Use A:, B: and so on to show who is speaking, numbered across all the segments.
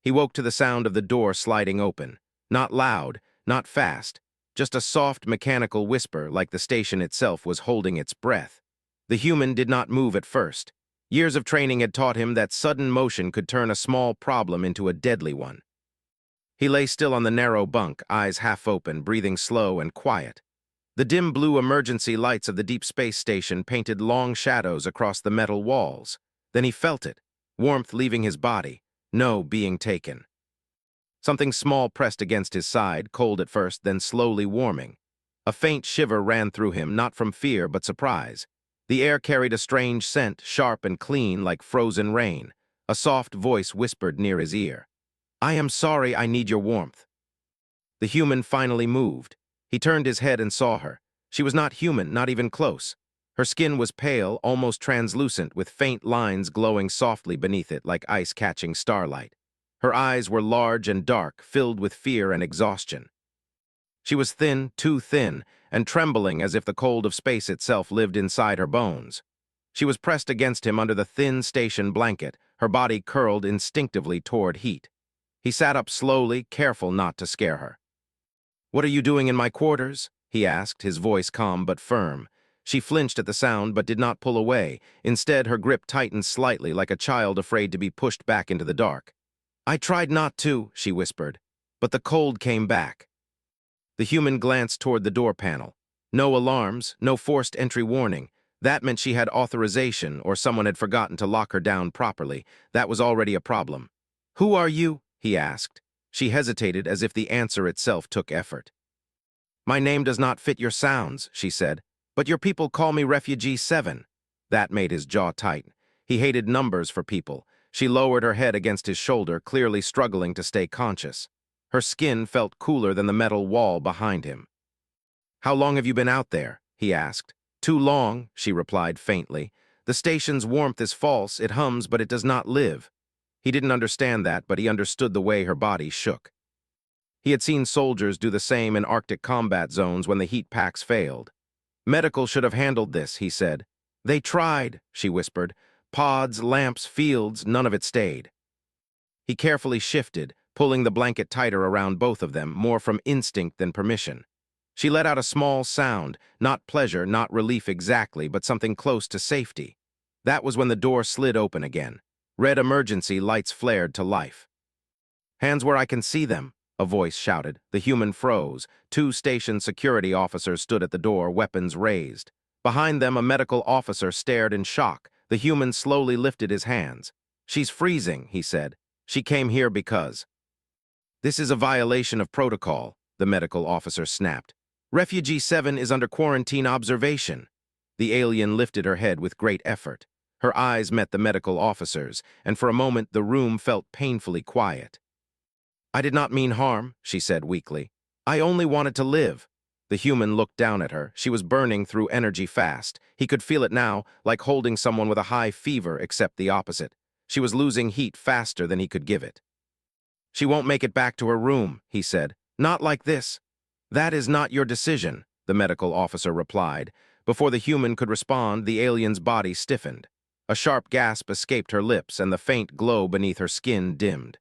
A: He woke to the sound of the door sliding open. Not loud, not fast, just a soft mechanical whisper like the station itself was holding its breath. The human did not move at first. Years of training had taught him that sudden motion could turn a small problem into a deadly one. He lay still on the narrow bunk, eyes half open, breathing slow and quiet. The dim blue emergency lights of the deep space station painted long shadows across the metal walls. Then he felt it, warmth leaving his body, no being taken. Something small pressed against his side, cold at first, then slowly warming. A faint shiver ran through him, not from fear but surprise. The air carried a strange scent, sharp and clean like frozen rain. A soft voice whispered near his ear. "I am sorry, I need your warmth." The human finally moved. He turned his head and saw her. She was not human, not even close. Her skin was pale, almost translucent, with faint lines glowing softly beneath it like ice catching starlight. Her eyes were large and dark, filled with fear and exhaustion. She was thin, too thin, and trembling as if the cold of space itself lived inside her bones. She was pressed against him under the thin station blanket, her body curled instinctively toward heat. He sat up slowly, careful not to scare her. "What are you doing in my quarters?" he asked, his voice calm but firm. She flinched at the sound but did not pull away. Instead, her grip tightened slightly like a child afraid to be pushed back into the dark. "I tried not to," she whispered, "but the cold came back." The human glanced toward the door panel. No alarms, no forced entry warning. That meant she had authorization or someone had forgotten to lock her down properly. That was already a problem. "Who are you?" he asked. She hesitated as if the answer itself took effort. "My name does not fit your sounds," she said, "but your people call me Refugee 7. That made his jaw tight. He hated numbers for people. She lowered her head against his shoulder, clearly struggling to stay conscious. Her skin felt cooler than the metal wall behind him. "How long have you been out there?" he asked. "Too long," she replied faintly. "The station's warmth is false, it hums, but it does not live." He didn't understand that, but he understood the way her body shook. He had seen soldiers do the same in Arctic combat zones when the heat packs failed. "Medical should have handled this," he said. "They tried," she whispered. "Pods, lamps, fields, none of it stayed." He carefully shifted, pulling the blanket tighter around both of them, more from instinct than permission. She let out a small sound, not pleasure, not relief exactly, but something close to safety. That was when the door slid open again. Red emergency lights flared to life. "Hands where I can see them," a voice shouted. The human froze. Two station security officers stood at the door, weapons raised. Behind them, a medical officer stared in shock. The human slowly lifted his hands. "She's freezing," he said. "She came here because—" "This is a violation of protocol," the medical officer snapped. "Refugee 7 is under quarantine observation." The alien lifted her head with great effort. Her eyes met the medical officer's, and for a moment the room felt painfully quiet. "I did not mean harm," she said weakly. "I only wanted to live." The human looked down at her. She was burning through energy fast. He could feel it now, like holding someone with a high fever, except the opposite. She was losing heat faster than he could give it. "She won't make it back to her room," he said. "Not like this." "That is not your decision," the medical officer replied. Before the human could respond, the alien's body stiffened. A sharp gasp escaped her lips, and the faint glow beneath her skin dimmed.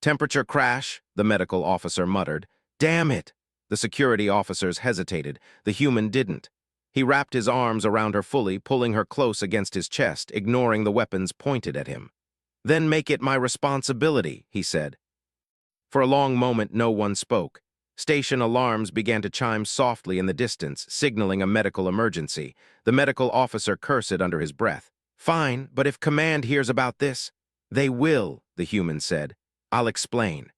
A: "Temperature crash," the medical officer muttered. "Damn it!" The security officers hesitated. The human didn't. He wrapped his arms around her fully, pulling her close against his chest, ignoring the weapons pointed at him. "Then make it my responsibility," he said. For a long moment, no one spoke. Station alarms began to chime softly in the distance, signaling a medical emergency. The medical officer cursed under his breath. "Fine, but if command hears about this—" "They will," the human said. "I'll explain."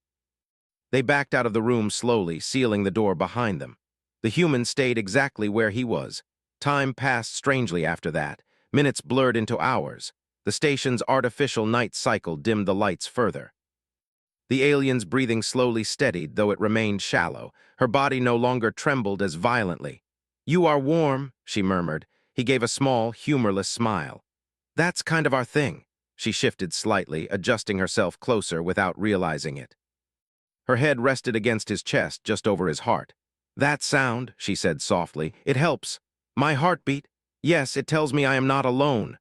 A: They backed out of the room slowly, sealing the door behind them. The human stayed exactly where he was. Time passed strangely after that. Minutes blurred into hours. The station's artificial night cycle dimmed the lights further. The alien's breathing slowly steadied, though it remained shallow. Her body no longer trembled as violently. "You are warm," she murmured. He gave a small, humorless smile. "That's kind of our thing." She shifted slightly, adjusting herself closer without realizing it. Her head rested against his chest, just over his heart. "That sound," she said softly, "it helps. My heartbeat. Yes, it tells me I am not alone."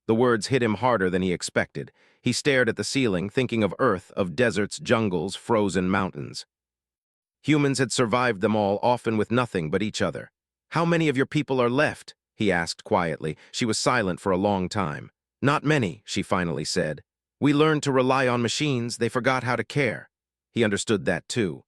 A: The words hit him harder than he expected. He stared at the ceiling, thinking of Earth, of deserts, jungles, frozen mountains. Humans had survived them all, often with nothing but each other. "How many of your people are left?" he asked quietly. She was silent for a long time. "Not many," she finally said. "We learned to rely on machines, they forgot how to care." He understood that too.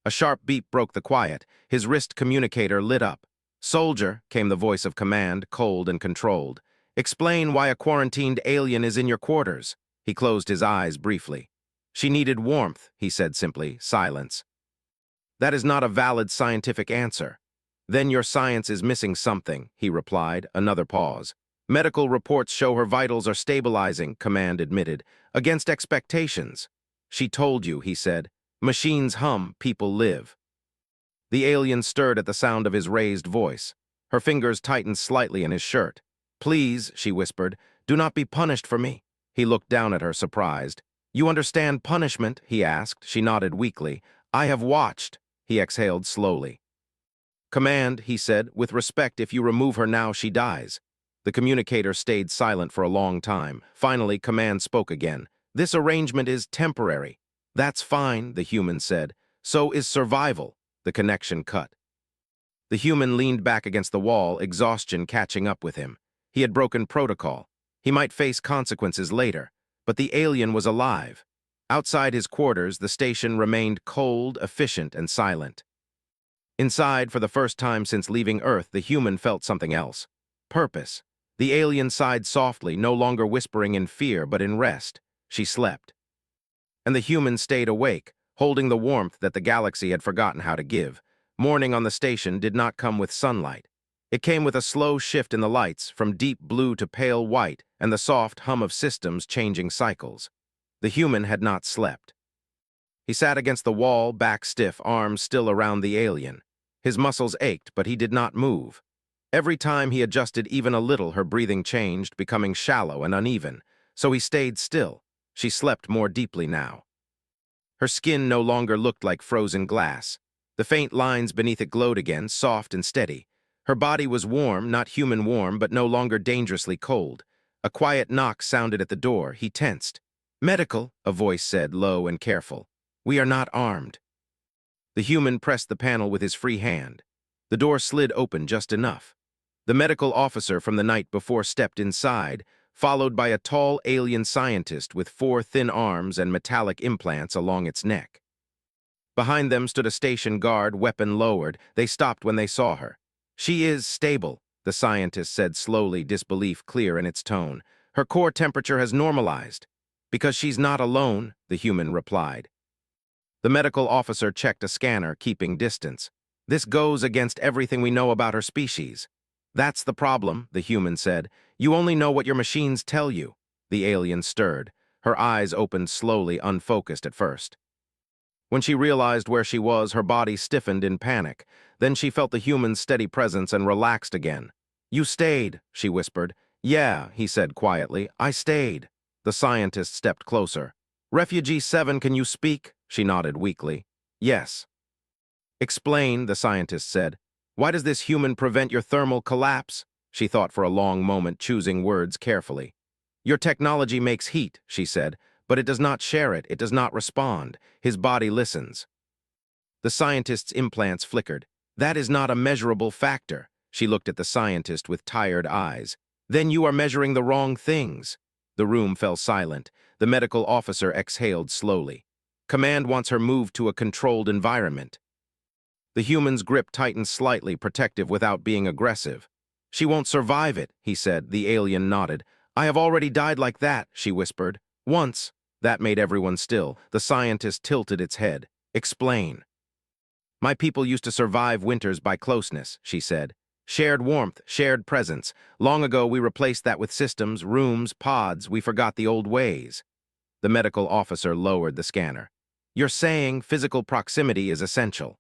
A: A sharp beep broke the quiet. His wrist communicator lit up. "Soldier," came the voice of command, cold and controlled. "Explain why a quarantined alien is in your quarters." He closed his eyes briefly. "She needed warmth," he said simply. Silence. "That is not a valid scientific answer." "Then your science is missing something," he replied. Another pause. "Medical reports show her vitals are stabilizing," Command admitted, "against expectations." "She told you," he said. "Machines hum, people live." The alien stirred at the sound of his raised voice. Her fingers tightened slightly in his shirt. "Please," she whispered, "do not be punished for me." He looked down at her, surprised. "You understand punishment?" he asked. She nodded weakly. "I have watched." He exhaled slowly. "Command," he said, "with respect, if you remove her now, she dies." The communicator stayed silent for a long time. Finally, Command spoke again. "This arrangement is temporary." "That's fine," the human said. "So is survival." The connection cut. The human leaned back against the wall, exhaustion catching up with him. He had broken protocol. He might face consequences later, but the alien was alive. Outside his quarters, the station remained cold, efficient, and silent. Inside, for the first time since leaving Earth, the human felt something else. Purpose. The alien sighed softly, no longer whispering in fear, but in rest. She slept. And the human stayed awake, holding the warmth that the galaxy had forgotten how to give. Morning on the station did not come with sunlight. It came with a slow shift in the lights, from deep blue to pale white, and the soft hum of systems changing cycles. The human had not slept. He sat against the wall, back stiff, arms still around the alien. His muscles ached, but he did not move. Every time he adjusted even a little, her breathing changed, becoming shallow and uneven. So he stayed still. She slept more deeply now. Her skin no longer looked like frozen glass. The faint lines beneath it glowed again, soft and steady. Her body was warm, not human warm, but no longer dangerously cold. A quiet knock sounded at the door. He tensed. "Medical," a voice said, low and careful. "We are not armed." The human pressed the panel with his free hand. The door slid open just enough. The medical officer from the night before stepped inside, followed by a tall alien scientist with 4 thin arms and metallic implants along its neck. Behind them stood a station guard, weapon lowered. They stopped when they saw her. "She is stable," the scientist said slowly, disbelief clear in its tone. "Her core temperature has normalized." "Because she's not alone," the human replied. The medical officer checked a scanner, keeping distance. "This goes against everything we know about her species." "That's the problem," the human said. "You only know what your machines tell you." The alien stirred. Her eyes opened slowly, unfocused at first. When she realized where she was, her body stiffened in panic. Then she felt the human's steady presence and relaxed again. "You stayed," she whispered. "Yeah," he said quietly. "I stayed." The scientist stepped closer. "Refugee 7, can you speak?" She nodded weakly. "Yes." "Explain," the scientist said. "Why does this human prevent your thermal collapse?" She thought for a long moment, choosing words carefully. "Your technology makes heat," she said, "but it does not share it, it does not respond. His body listens." The scientist's implants flickered. "That is not a measurable factor." She looked at the scientist with tired eyes. "Then you are measuring the wrong things." The room fell silent. The medical officer exhaled slowly. "Command wants her moved to a controlled environment." The human's grip tightened slightly, protective without being aggressive. "She won't survive it," he said. The alien nodded. "I have already died like that," she whispered. "Once." That made everyone still. The scientist tilted its head. "Explain." "My people used to survive winters by closeness," she said. "Shared warmth, shared presence. Long ago we replaced that with systems, rooms, pods. We forgot the old ways." The medical officer lowered the scanner. "You're saying physical proximity is essential."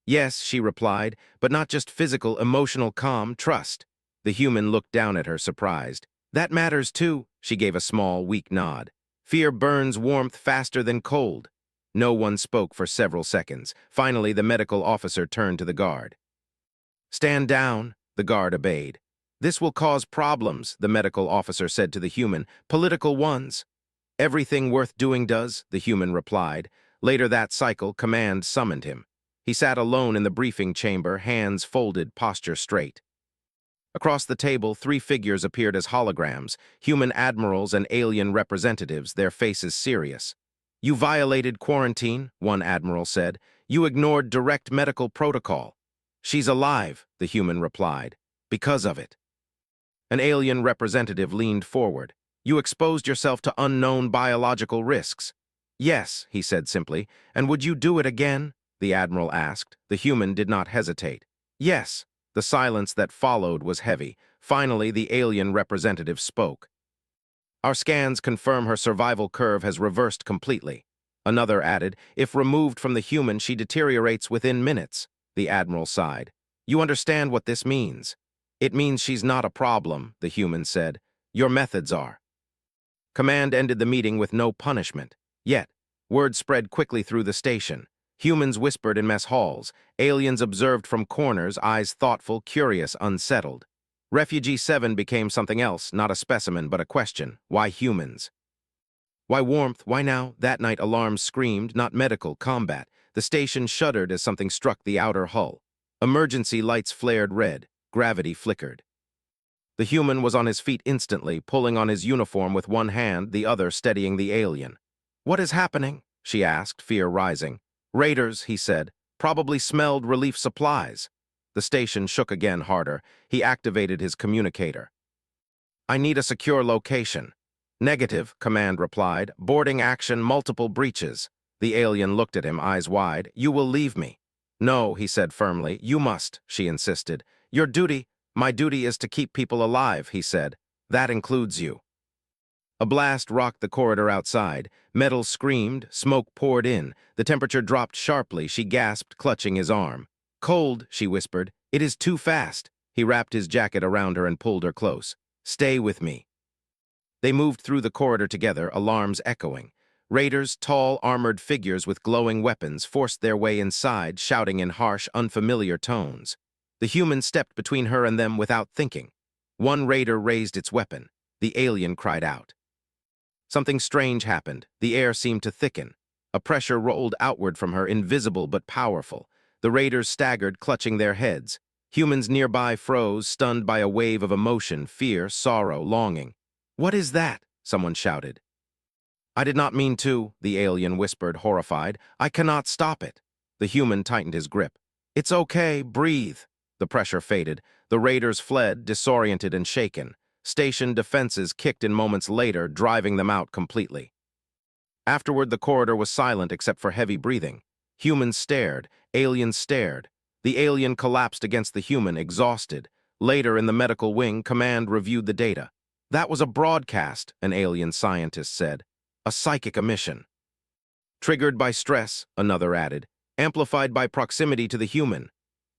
A: "Yes," she replied, "but not just physical, emotional calm, trust." The human looked down at her, surprised. "That matters too," she gave a small, weak nod. "Fear burns warmth faster than cold." No one spoke for several seconds. Finally, the medical officer turned to the guard. "Stand down." The guard obeyed. This will cause problems, the medical officer said to the human. Political ones. Everything worth doing does, the human replied. Later that cycle, command summoned him. He sat alone in the briefing chamber, hands folded, posture straight. Across the table, three figures appeared as holograms, human admirals and alien representatives, their faces serious. You violated quarantine, one admiral said. You ignored direct medical protocol. She's alive, the human replied. Because of it. An alien representative leaned forward. You exposed yourself to unknown biological risks. Yes, he said simply. And would you do it again? The admiral asked. The human did not hesitate. Yes. The silence that followed was heavy. Finally, the alien representative spoke. Our scans confirm her survival curve has reversed completely. Another added, if removed from the human, she deteriorates within minutes. The admiral sighed. You understand what this means? It means she's not a problem, the human said. Your methods are. Command ended the meeting with no punishment. Yet, word spread quickly through the station. Humans whispered in mess halls. Aliens observed from corners, eyes thoughtful, curious, unsettled. Refugee 7 became something else, not a specimen, but a question. Why humans? Why warmth? Why now? That night alarms screamed, not medical, combat. The station shuddered as something struck the outer hull. Emergency lights flared red. Gravity flickered. The human was on his feet instantly, pulling on his uniform with one hand, the other steadying the alien. What is happening? She asked, fear rising. Raiders, he said, probably smelled relief supplies. The station shook again harder. He activated his communicator. I need a secure location. Negative, command replied. Boarding action, multiple breaches. The alien looked at him, eyes wide. You will leave me. No, he said firmly. You must, she insisted. Your duty, my duty is to keep people alive, he said. That includes you. A blast rocked the corridor outside. Metal screamed, smoke poured in. The temperature dropped sharply. She gasped, clutching his arm. Cold, she whispered. It is too fast. He wrapped his jacket around her and pulled her close. Stay with me. They moved through the corridor together, alarms echoing. Raiders, tall, armored figures with glowing weapons, forced their way inside, shouting in harsh, unfamiliar tones. The human stepped between her and them without thinking. One raider raised its weapon. The alien cried out. Something strange happened. The air seemed to thicken. A pressure rolled outward from her, invisible but powerful. The raiders staggered, clutching their heads. Humans nearby froze, stunned by a wave of emotion, fear, sorrow, longing. What is that? Someone shouted. I did not mean to, the alien whispered, horrified. I cannot stop it. The human tightened his grip. It's okay, breathe. The pressure faded. The raiders fled, disoriented and shaken. Station defenses kicked in moments later, driving them out completely. Afterward, the corridor was silent except for heavy breathing. Humans stared. Aliens stared. The alien collapsed against the human, exhausted. Later, in the medical wing, command reviewed the data. That was a broadcast, an alien scientist said. A psychic emission. Triggered by stress, another added. Amplified by proximity to the human.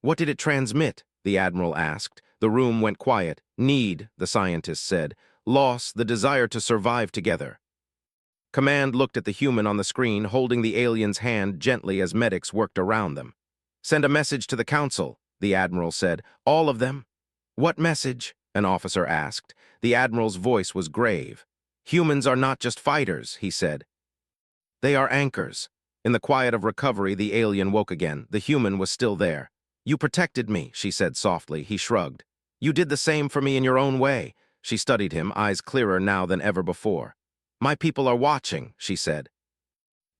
A: What did it transmit? The admiral asked. The room went quiet. Need, the scientist said. Loss, the desire to survive together. Command looked at the human on the screen, holding the alien's hand gently as medics worked around them. Send a message to the council, the admiral said. All of them? What message? An officer asked. The admiral's voice was grave. Humans are not just fighters, he said. They are anchors. In the quiet of recovery, the alien woke again. The human was still there. You protected me, she said softly. He shrugged. You did the same for me in your own way. She studied him, eyes clearer now than ever before. My people are watching, she said.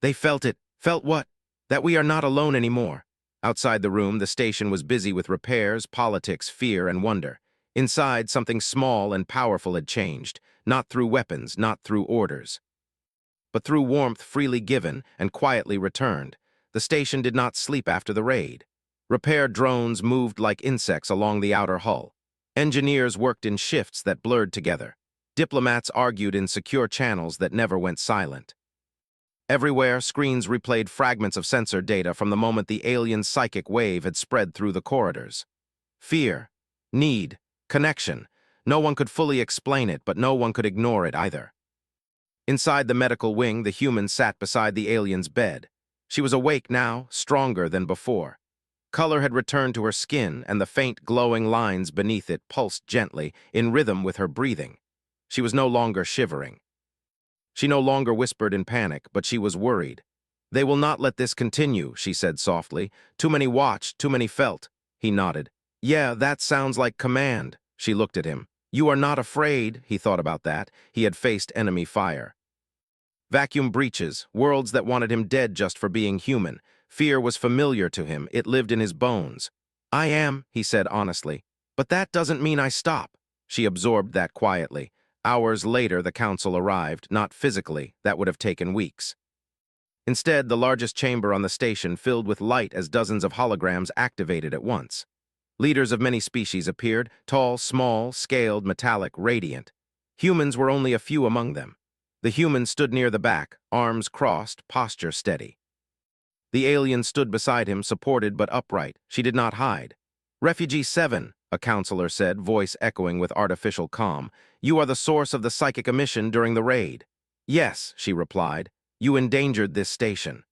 A: They felt it. Felt what? That we are not alone anymore. Outside the room, the station was busy with repairs, politics, fear, and wonder. Inside, something small and powerful had changed, not through weapons, not through orders, but through warmth freely given and quietly returned. The station did not sleep after the raid. Repair drones moved like insects along the outer hull. Engineers worked in shifts that blurred together. Diplomats argued in secure channels that never went silent. Everywhere, screens replayed fragments of sensor data from the moment the alien psychic wave had spread through the corridors. Fear, need, connection. No one could fully explain it, but no one could ignore it either. Inside the medical wing, the human sat beside the alien's bed. She was awake now, stronger than before. Color had returned to her skin, and the faint glowing lines beneath it pulsed gently, in rhythm with her breathing. She was no longer shivering. She no longer whispered in panic, but she was worried. "They will not let this continue," she said softly. "Too many watched, too many felt." He nodded. "Yeah, that sounds like command." She looked at him. "You are not afraid," he thought about that. He had faced enemy fire. Vacuum breaches, worlds that wanted him dead just for being human. Fear was familiar to him, it lived in his bones. "I am," he said honestly. "But that doesn't mean I stop." She absorbed that quietly. Hours later, the council arrived, not physically, that would have taken weeks. Instead, the largest chamber on the station filled with light as dozens of holograms activated at once. Leaders of many species appeared, tall, small, scaled, metallic, radiant. Humans were only a few among them. The human stood near the back, arms crossed, posture steady. The alien stood beside him, supported but upright. She did not hide. "Refugee 7, a counselor said, voice echoing with artificial calm. "You are the source of the psychic emission during the raid." "Yes," she replied. "You endangered this station."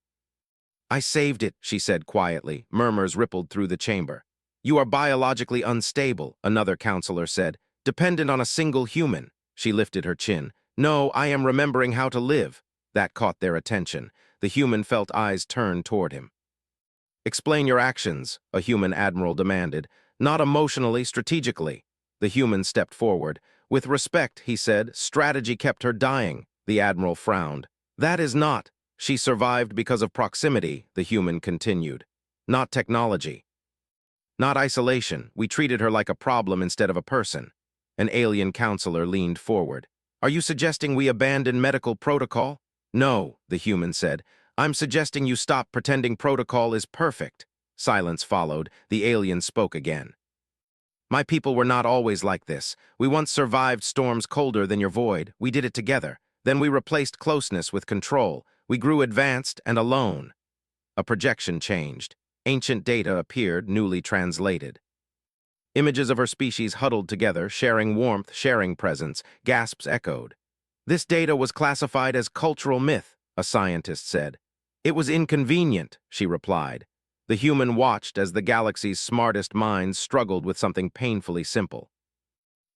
A: "I saved it," she said quietly. Murmurs rippled through the chamber. "You are biologically unstable," another counselor said. "Dependent on a single human." She lifted her chin. "No, I am remembering how to live." That caught their attention. The human felt eyes turn toward him. "Explain your actions," a human admiral demanded. "Not emotionally, strategically." The human stepped forward. "With respect," he said, "strategy kept her dying." The admiral frowned. "That is not." "She survived because of proximity," the human continued. "Not technology. Not isolation. We treated her like a problem instead of a person." An alien counselor leaned forward. "Are you suggesting we abandon medical protocol?" "No," the human said. "I'm suggesting you stop pretending protocol is perfect." Silence followed. The alien spoke again. "My people were not always like this. We once survived storms colder than your void. We did it together. Then we replaced closeness with control. We grew advanced and alone." A projection changed. Ancient data appeared, newly translated. Images of her species huddled together, sharing warmth, sharing presence. Gasps echoed. "This data was classified as cultural myth," a scientist said. "It was inconvenient," she replied. The human watched as the galaxy's smartest minds struggled with something painfully simple.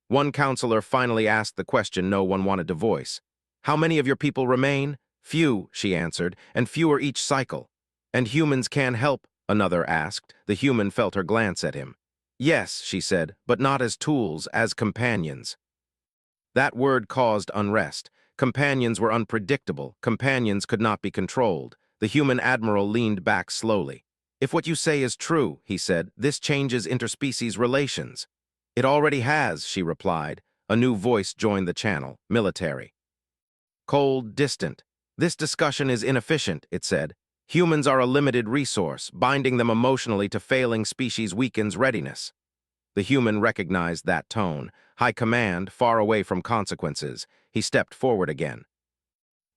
A: One counselor finally asked the question no one wanted to voice. "How many of your people remain?" "Few," she answered, "and fewer each cycle." "And humans can help?" another asked. The human felt her glance at him. "Yes," she said, "but not as tools, as companions." That word caused unrest. Companions were unpredictable. Companions could not be controlled. The human admiral leaned back slowly. "If what you say is true," he said, "this changes interspecies relations." "It already has," she replied. A new voice joined the channel, military. Cold, distant. "This discussion is inefficient," it said. "Humans are a limited resource. Binding them emotionally to failing species weakens readiness." The human recognized that tone. High command, far away from consequences. He stepped forward again.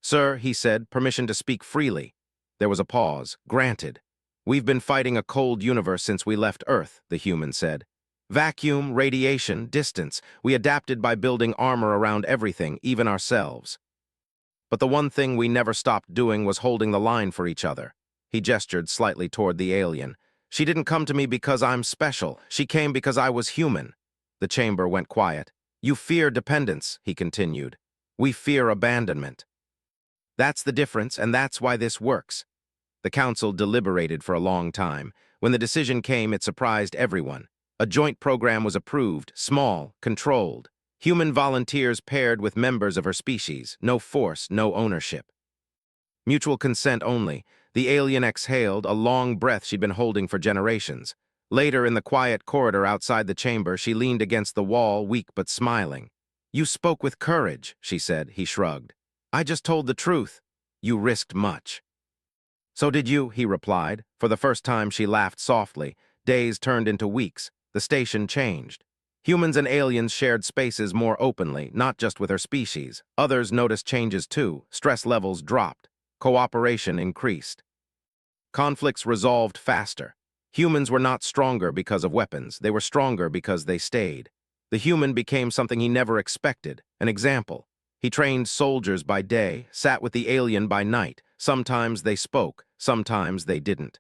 A: "Sir," he said, "permission to speak freely." There was a pause. "Granted." "We've been fighting a cold universe since we left Earth," the human said. "Vacuum, radiation, distance. We adapted by building armor around everything, even ourselves. But the one thing we never stopped doing was holding the line for each other." He gestured slightly toward the alien. "She didn't come to me because I'm special. She came because I was human." The chamber went quiet. "You fear dependence," he continued. "We fear abandonment. That's the difference, and that's why this works." The council deliberated for a long time. When the decision came, it surprised everyone. A joint program was approved, small, controlled. Human volunteers paired with members of her species. No force, no ownership. Mutual consent only. The alien exhaled, a long breath she'd been holding for generations. Later, in the quiet corridor outside the chamber, she leaned against the wall, weak but smiling. "You spoke with courage," she said. He shrugged. "I just told the truth." "You risked much." "So did you," he replied. For the first time, she laughed softly. Days turned into weeks. The station changed. Humans and aliens shared spaces more openly, not just with her species. Others noticed changes too. Stress levels dropped. Cooperation increased. Conflicts resolved faster. Humans were not stronger because of weapons. They were stronger because they stayed. The human became something he never expected, an example. He trained soldiers by day, sat with the alien by night. Sometimes they spoke, sometimes they didn't.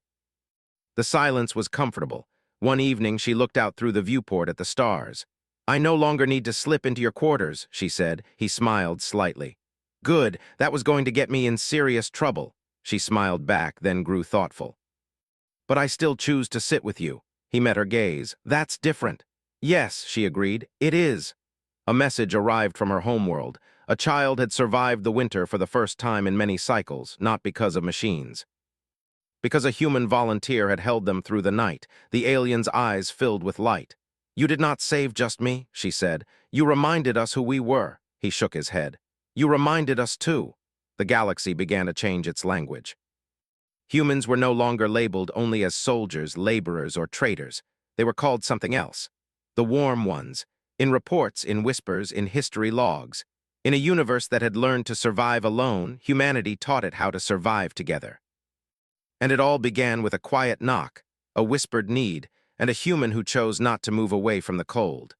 A: The silence was comfortable. One evening, she looked out through the viewport at the stars. "I no longer need to slip into your quarters," she said. He smiled slightly. "Good, that was going to get me in serious trouble." She smiled back, then grew thoughtful. "But I still choose to sit with you." He met her gaze. "That's different." "Yes," she agreed, "it is." A message arrived from her homeworld. A child had survived the winter for the first time in many cycles, not because of machines. Because a human volunteer had held them through the night. The alien's eyes filled with light. "You did not save just me," she said. "You reminded us who we were." He shook his head. "You reminded us too." The galaxy began to change its language. Humans were no longer labeled only as soldiers, laborers, or traitors. They were called something else. The warm ones. In reports, in whispers, in history logs. In a universe that had learned to survive alone, humanity taught it how to survive together. And it all began with a quiet knock, a whispered need, and a human who chose not to move away from the cold.